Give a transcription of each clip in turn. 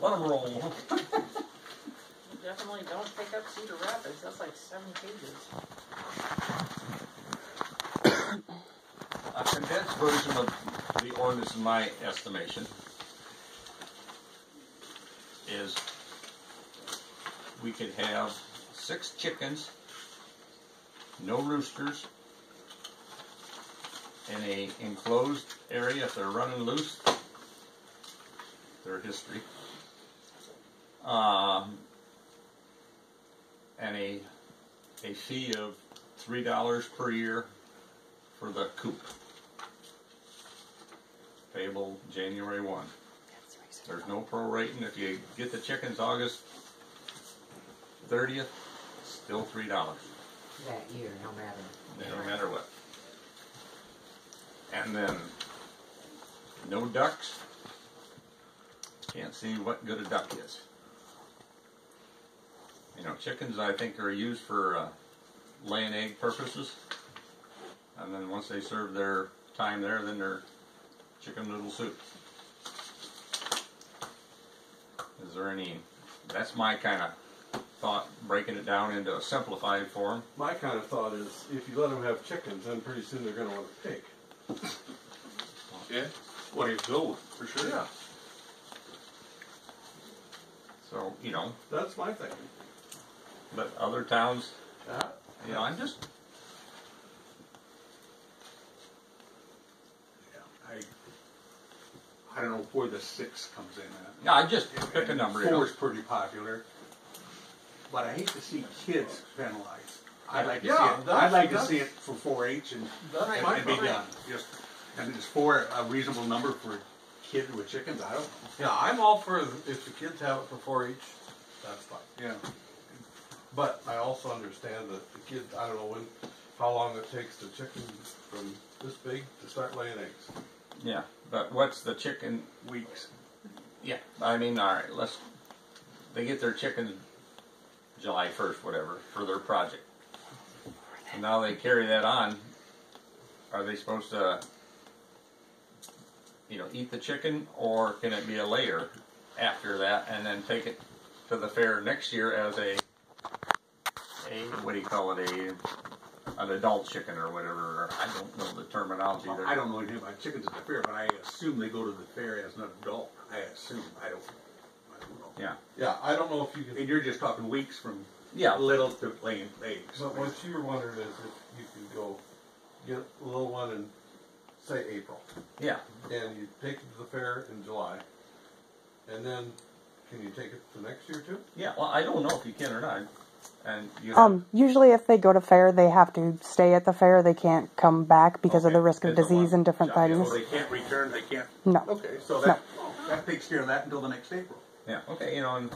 Let them roll. Definitely don't pick up Cedar Rapids. That's like 7 pages. A condensed version of the ordinance, in my estimation, is we could have 6 chickens, no roosters, in a enclosed area if they're running loose. Their history. And a fee of $3 per year for the coop, payable January 1. There's no prorating. If you get the chickens August 30th, still $3. That year, no matter. No matter what. And then no ducks. Can't see what good a duck is. You know, chickens I think are used for laying egg purposes. And then once they serve their time there, then they're chicken noodle soup. Is there any, that's my kind of thought, breaking it down into a simplified form. My kind of thought is, if you let them have chickens, then pretty soon they're going to want a pig. Yeah, what do you go with, for sure. Yeah. So, you know. That's my thinking. But other towns, you know, I'm just... Yeah, I don't know where the 6 comes in at. Yeah, I just pick a number. 4 is pretty popular. But I hate to see kids penalized. I'd like to see it. I'd like to see it for 4-H and be done. And just 4 a reasonable number for a kid with chickens. I don't know. Yeah, I'm all for if the kids have it for 4-H, that's fine. Yeah. But I also understand that the kids, I don't know how long it takes the chicken from this big to start laying eggs. Yeah, but what's the chicken weeks? Yeah, I mean, all right, they get their chickens July 1st, whatever, for their project. And now they carry that on. Are they supposed to, you know, eat the chicken, or can it be a layer after that and then take it to the fair next year as what do you call it, an adult chicken or whatever? I don't know the terminology there. I don't know anything about chickens at the fair, but I assume they go to the fair as an adult. I assume. I don't know. Yeah. Yeah, I don't know if you can... And you're just talking weeks from Yeah. little to laying eggs. But what you were wondering is if you can go get a little one in, say, April. Yeah. And you take it to the fair in July. And then, can you take it the next year too? Yeah, well, I don't know if you can or not. And you usually if they go to fair, they have to stay at the fair. They can't come back because of the risk of disease and different things. So they can't return, they can't... No. Okay, so that takes care of that until the next April. Yeah, okay, you know, and...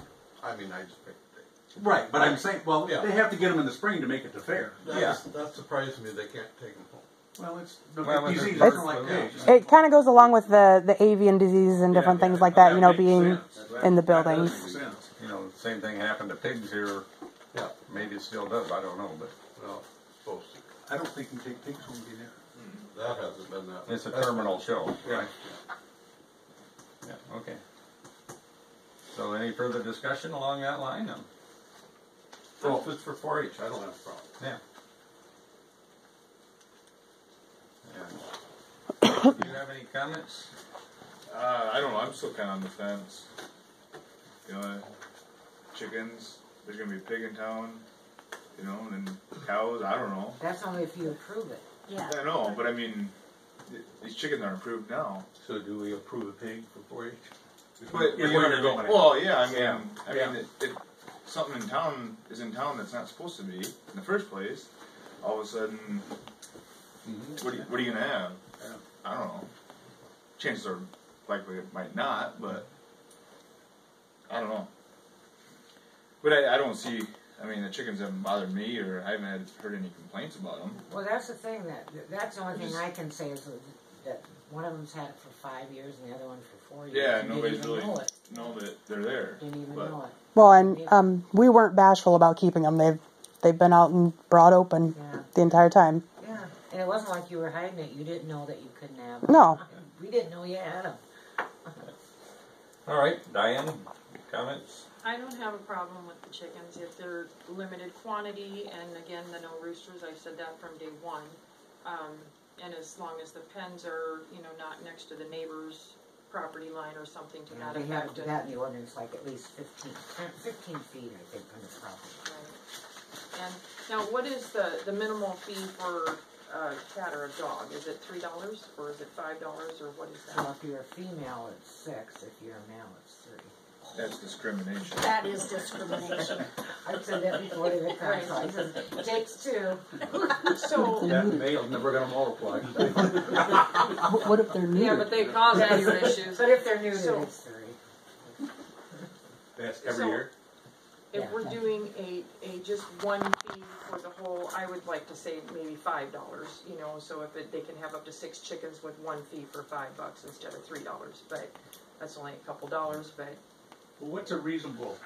I mean, I just picked the date. Right, but I'm saying, well, Yeah. they have to get them in the spring to make it to fair. That surprised me they can't take them home. Well, it's... Well, disease it's- are like pigs. It kind of goes along with the avian disease and different things like that, you know, being in the buildings. That makes sense. You know, the same thing happened to pigs here. Yeah. Maybe it still does, I don't know, but... Well, supposed to. I don't think you can take pigs home to there. That hasn't been that. It's a terminal show, Yeah. right? Yeah, okay. So any further discussion along that line? Well, if it's for 4-H, I don't have a problem. Yeah. And, do you have any comments? I don't know. I'm still kind of on the fence. You know, chickens. There's gonna be a pig in town. You know, and then cows. I don't know. That's only if you approve it. Yeah. I know, but I mean, these chickens aren't approved now. So do we approve a pig for 4-H? But If we're going well, yeah. I mean, Yeah. something in town is in town that's not supposed to be in the first place. All of a sudden, what are you gonna have? Yeah. I don't know. Chances are likely it might not, but I don't know. But I don't see. I mean, the chickens haven't bothered me, or I haven't heard any complaints about them. Well, that's the thing. That's the only thing I can say is that one of them's had it for 5 years and the other one for 4 years. Yeah, and nobody's didn't even really know it. know that they're there. Didn't even but know it. Well, and we weren't bashful about keeping them. They've been out and brought open the entire time. Yeah, and it wasn't like you were hiding it. You didn't know that you couldn't have them. No. We didn't know you had them. All right, Diane, comments? I don't have a problem with the chickens if they're limited quantity, and again, the no roosters, I said that from day one. And as long as the pens are, you know, not next to the neighbor's property line or something to that They have effect. to do that in the ordinance, like at least 15 feet, I think, from the property. Right. And now, what is the minimal fee for a cat or a dog? Is it $3 or is it $5 or what is So that? if you're a female, it's 6. If you're a male, it's 3. That's discrimination. That is discrimination. I've said that before they would come, so I said, it takes 2. So, That male's never gonna multiply. What if they're new? yeah, but they cause other issues. But if they're new, So- then it's 3. That's every So- year? If Yeah. we're doing a just one fee for the whole, I would like to say maybe $5, you know, so if they can have up to 6 chickens with one fee for $5 instead of $3, but that's only a couple dollars, but Well, what's a reasonable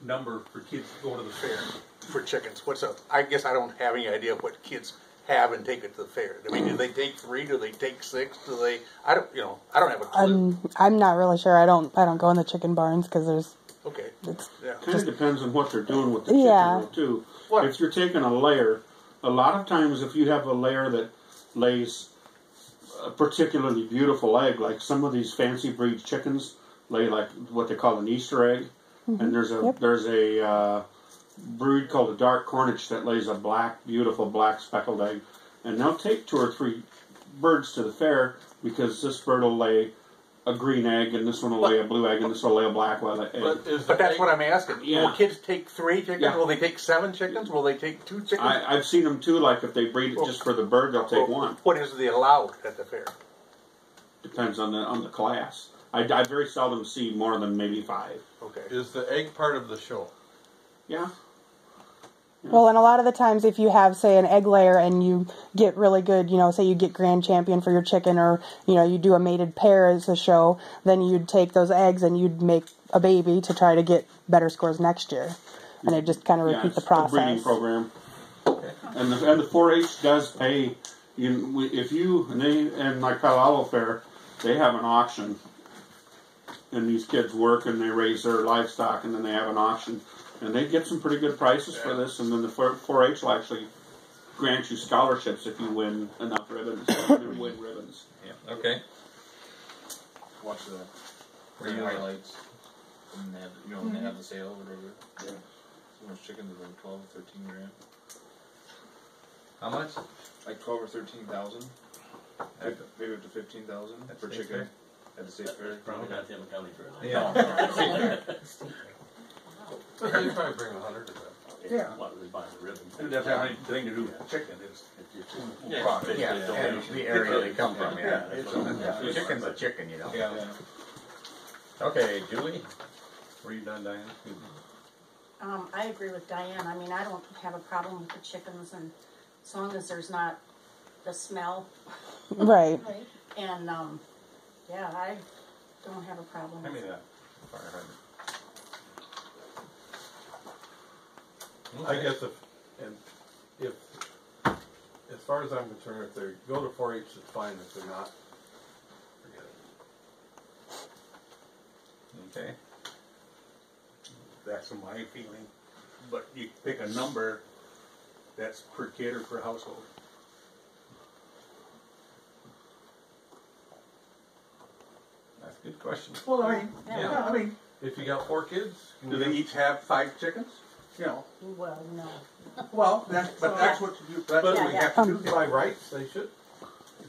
number for kids to go to the fair for chickens? I guess I don't have any idea what kids have and take it to the fair. I mean, do they take 3? Do they take 6? I don't have a clue. I'm not really sure. I don't go in the chicken barns because there's Okay. Yeah. Kind of depends on what they're doing with the chicken, Yeah. though, too. What? If you're taking a layer, a lot of times if you have a layer that lays a particularly beautiful egg, like some of these fancy breed chickens lay like what they call an Easter egg, and there's a brood called a dark Cornish that lays a beautiful black speckled egg, and they'll take 2 or 3 birds to the fair because this bird will lay a green egg, and this one will lay a blue egg, and this will lay a black egg. But that's what I'm asking. Yeah. Will kids take 3 chickens? Yeah. Will they take 7 chickens? Will they take 2 chickens? I've seen them too, like if they breed it just for the bird, they'll take 1. What is the allowed at the fair? Depends on the class. I very seldom see more than maybe 5. Okay. Is the egg part of the show? Yeah. well, and a lot of the times if you have, say, an egg layer and you get really good, you know, say you get grand champion for your chicken, or you know, you do a mated pair as a show, then you'd take those eggs and you'd make a baby to try to get better scores next year, and it just kind of repeat the A process. breeding program. And the 4-H does pay. And like Palo Fair, they have an auction, and these kids work and they raise their livestock, and then they have an auction. And they get some pretty good prices for this, and then the 4-H will actually grant you scholarships if you win enough ribbons. Win ribbons. Yeah. Okay. Watch the Where you highlights. And they have, when they have the sale or whatever. Yeah. So much chickens is like 12 or 13 grand. How much? Like 12 or 13,000. Maybe up to 15,000 At for State chicken Fair? at the state fair. Probably not Tama County Fair. Yeah. You probably bring 100 to that. Yeah. What, we buying the ribbon? It doesn't have anything to do with chicken. It's Yeah, and the area they come from, yeah. Yeah. The chicken's a chicken, you know. Yeah. Okay, Julie? Were you done, Diane? I agree with Diane. I mean, I don't have a problem with the chickens, and as long as there's not the smell. Right. And, yeah, I don't have a problem Hand with me it. that fire hydrant. I guess if as far as I'm concerned, if they go to 4-H, it's fine. If they're not, forget it. Okay. That's my feeling. But you pick a number that's per kid or per household. That's a good question. Well, I mean, Yeah. I mean, If you got 4 kids, do they each have 5 chickens? Well, no. Well, that's what you do. That's what we Yeah, have to do. by rights, they should.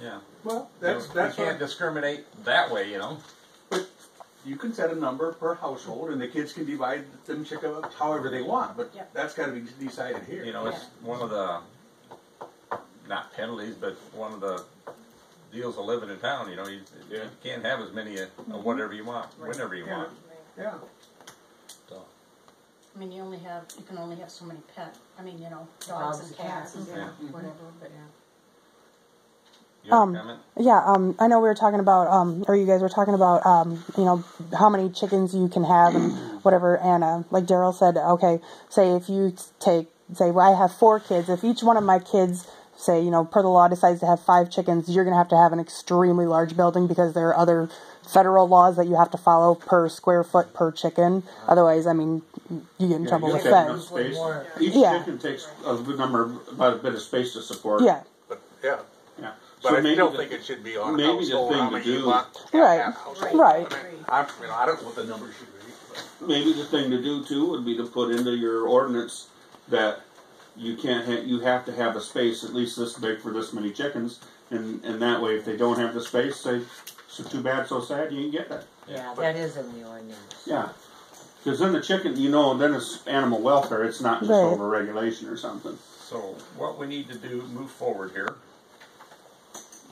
Yeah. Well, You that's can't what, discriminate that way, you know. but you can set a number per household, and the kids can divide them chicken up however they want. But Yeah. that's got to be decided here. You know, it's one of the, not penalties, but one of the deals of living in town, you know. You can't have as many of whatever you want, whenever you want. Yeah. I mean, you can only have so many dogs and cats and Yeah. whatever, but. You have a comment? Yeah, I know we were talking about, or you guys were talking about, how many chickens you can have and whatever. And like Daryl said, okay, say if you say, well, I have 4 kids. If each one of my kids, say, per the law decides to have 5 chickens, you're going to have an extremely large building because there are other federal laws that you have to follow per square foot per chicken. Otherwise, I mean, you get in trouble you with have enough feds. space. More- Each Yeah. chicken takes a good number, about a bit of space to support. Yeah, But, yeah. Yeah. But So I maybe still the- think it should be on maybe the household, thing how to many you do- want Right, at household. right. I don't know what the numbers should be. But. Maybe the thing to do too would be to put into your ordinance that you can't you have to have a space at least this big for this many chickens, and that way if they don't have the space, say, so too bad, so sad, you ain't get that. Yeah, that is in the ordinance. Yeah, because then the chicken, then it's animal welfare. It's not just Right. over regulation or something. So what we need to do, move forward here,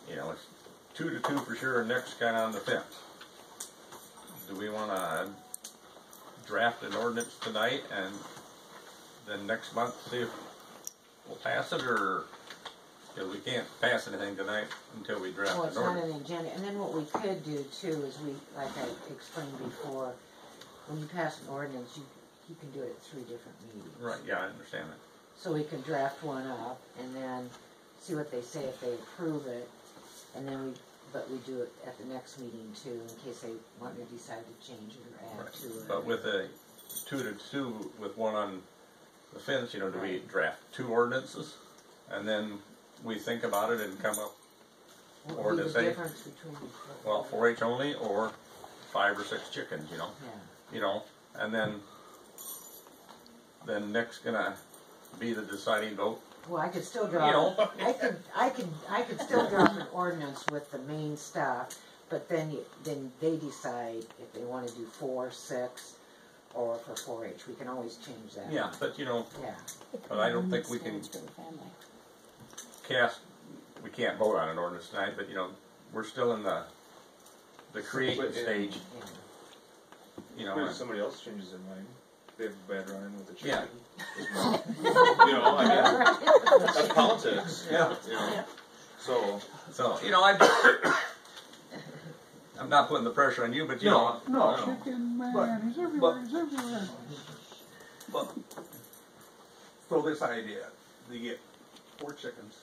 it's 2 to 2 for sure, and Nick's kind of on the fence. Do we want to draft an ordinance tonight and then next month see if we'll pass it, or because we can't pass anything tonight until we draft Well, an it's not ordinance? an agenda, and then what we could do too is like I explained before, when you pass an ordinance, you can do it at 3 different meetings. Right, yeah, I understand that. So we can draft one up and then see what they say if they approve it, and then but we do it at the next meeting too, in case they want to decide to change it or add Right. to it. But with a 2 to 2 with one on the fence, do we draft 2 ordinances and then we think about it and come up, What or would be to the say, difference between the 4-H only or 5 or 6 chickens, Yeah. And then Nick's gonna be the deciding vote. Well, I could still draw. I could still draft an ordinance with the main stuff, but then they decide if they want to do 4, 6, or for 4-H. We can always change that. Yeah, but Yeah. but I don't think we can we can't vote on an ordinance tonight, but we're still in the creative stage. What if somebody else changes their mind? They have a bad run-in with the Yeah. chicken. That's politics. Yeah. So, I'm not putting the pressure on you, but No. Chicken man, But- he's everywhere, but- he's everywhere. But throw this idea: they get 4 chickens,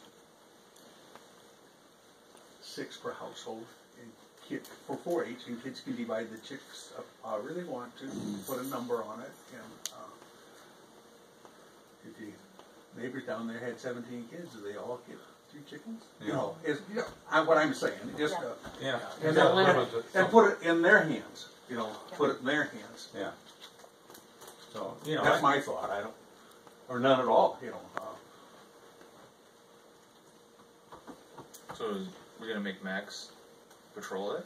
6 per household, and for 4-H, and kids can divide the chicks up however they want to, put a number on it, and if the neighbors down there had 17 kids, do they all get 3 chickens? Yeah. What I'm saying, just yeah. and put it in their hands. Put it in their hands. Yeah. So That's my thought. Or none at all. so we're gonna make Max patrol it.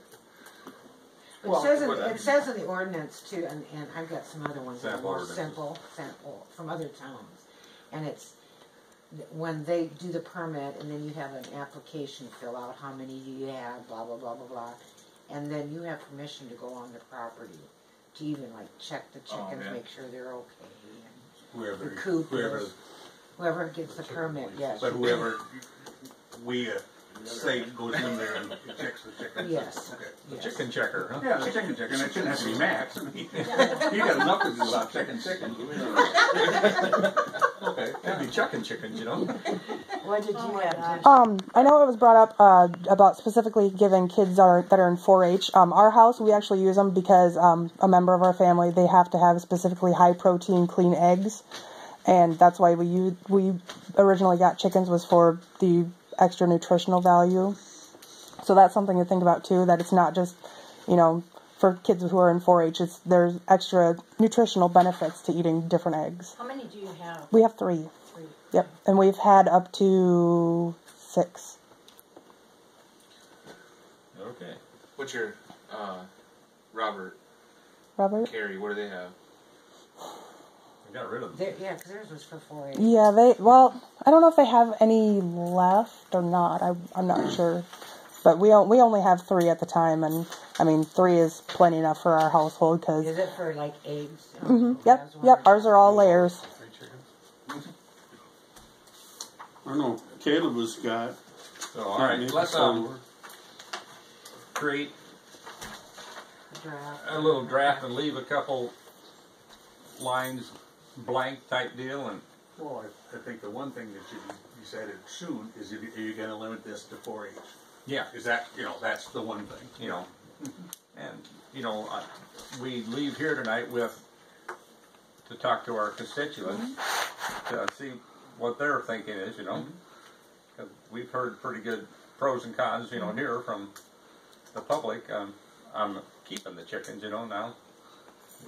It says in the ordinance too, and I've got some other ones that are Sample more ordinances. simple from other towns. And it's when they do the permit, and then you have an application to fill out how many you have, blah blah blah blah blah, and then you have permission to go on the property to even check the chickens, yeah. make sure they're okay, and Whoever, the coop whoever, is- whoever gets the permit, yes, but whoever we say goes in there and checks the chickens. yes, Okay. yes. chicken checker, huh? Yeah, chicken. It shouldn't have to be Max. I mean, you got enough to do about chicken. Okay, could be chucking chickens, What did you have? I know it was brought up about specifically giving kids that are in 4-H. Our house, we actually use them because a member of our family, they have to have specifically high protein, clean eggs, and that's why we originally got chickens, was for the extra nutritional value. So that's something to think about too. That it's not just for kids who are in 4-H. There's extra nutritional benefits to eating different eggs. How many do you have? We have 3. 3. Yep, and we've had up to 6. Okay. What's your Robert, Robert? Carrie? What do they have? I got rid of them. Yeah, because theirs was for 4-H. Yeah, I don't know if they have any left or not. I'm not sure. But we only have 3 at the time, and 3 is plenty enough for our household. Cause, Is it for eggs? Yep. Ours are all layers. 3 chickens. I know Caleb has got. So all right, let's create Draft. a little draft and leave a couple lines blank type deal, and Well, I think the one thing that should be decided soon is are you going to limit this to 4-H? yeah, Is that that's the one thing. And, you know, we leave here tonight to talk to our constituents to see what their thinking is, you know. Because we've heard pretty good pros and cons, you know, here from the public on keeping the chickens, you know, now.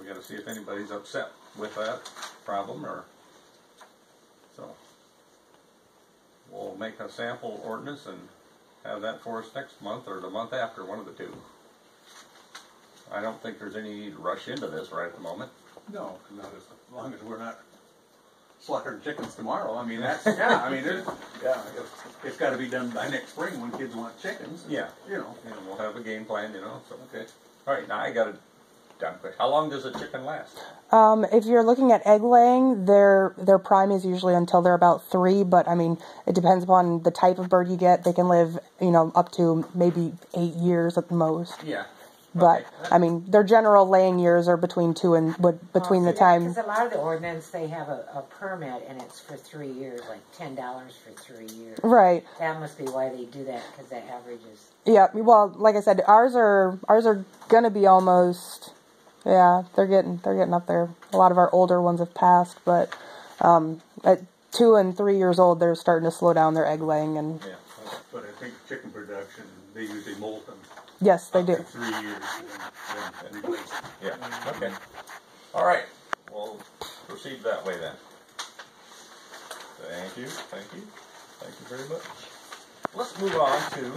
We got to see if anybody's upset with that problem, or so. We'll make a sample ordinance and have that for us next month or the month after, one of the two. I don't think there's any need to rush into this right at the moment. No, not as long as we're not slaughtering chickens tomorrow. I mean, that's, yeah, I mean, it's got to be done by next spring when kids want chickens. Yeah. You know. And we'll have a game plan, you know, so, okay. All right, now I got it done quick. How long does a chicken last? If you're looking at egg laying, their prime is usually until they're about 3, but I mean, it depends upon the type of bird you get. They can live, you know, up to maybe 8 years at the most. Yeah. But, Okay. I mean, their general laying years are between 2 and, between the time. Because a lot of the ordinance, they have a permit, and it's for 3 years, like $10 for 3 years. Right. That must be why they do that, because the average is... Yeah, well, like I said, ours are gonna be almost, yeah, they're getting up there. A lot of our older ones have passed, but at 2 and 3 years old, they're starting to slow down their egg laying. And Yeah. But I think chicken production, they usually molt them. yes, they do. 3 years and then replace them. Yeah, okay. All right, we'll proceed that way then. Thank you very much. Let's move on to